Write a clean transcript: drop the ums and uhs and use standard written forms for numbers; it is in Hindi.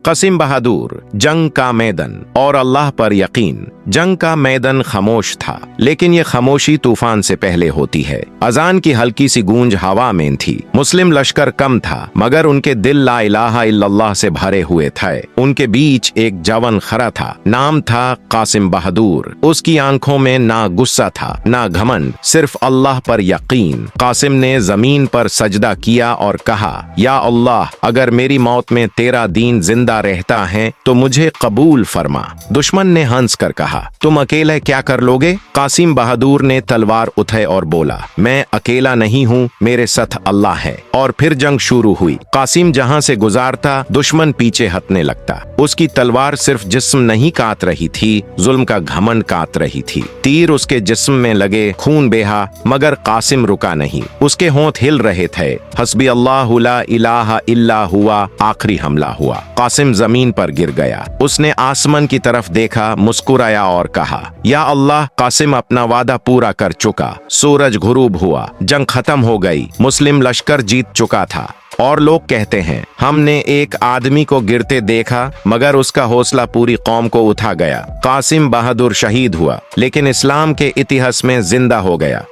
कासिम बहादुर, जंग का मैदान और अल्लाह पर यकीन। जंग का मैदान खामोश था, लेकिन ये खामोशी तूफान से पहले होती है। अजान की हल्की सी गूंज हवा में थी। मुस्लिम लश्कर कम था, मगर उनके दिल ला इलाहा इल्लल्लाह से भरे हुए थे। उनके बीच एक जवान खड़ा था, नाम था कासिम बहादुर। उसकी आंखों में ना गुस्सा था, ना घमंड, सिर्फ अल्लाह पर यकीन। कासिम ने जमीन पर सजदा किया और कहा, या अल्लाह, अगर मेरी मौत में तेरा दीन जिंदा रहता है तो मुझे कबूल फरमा। दुश्मन ने हंस कर कहा, तुम अकेले क्या कर लोगे? कासिम बहादुर ने तलवार उठाई और बोला, मैं अकेला नहीं हूँ, मेरे साथ अल्लाह है। और फिर जंग शुरू हुई। कासिम जहाँ से गुजारता, दुश्मन पीछे हटने लगता। उसकी तलवार सिर्फ जिस्म नहीं काट रही थी, जुल्म का घमंड काट रही थी। तीर उसके जिस्म में लगे, खून बेहा, मगर कासिम रुका नहीं। उसके होंठ हिल रहे थे। हस्बी अल्लाहु ला इलाहा इल्ला हुआ आखिरी हमला हुआ। कासिम जमीन पर गिर गया। उसने आसमान की तरफ देखा, मुस्कुराया और कहा, या अल्लाह, कासिम अपना वादा पूरा कर चुका। सूरज गुरूब हुआ, जंग खत्म हो गई। मुस्लिम लश्कर जीत चुका था। और लोग कहते हैं, हमने एक आदमी को गिरते देखा, मगर उसका हौसला पूरी कौम को उठा गया। कासिम बहादुर शहीद हुआ, लेकिन इस्लाम के इतिहास में जिंदा हो गया।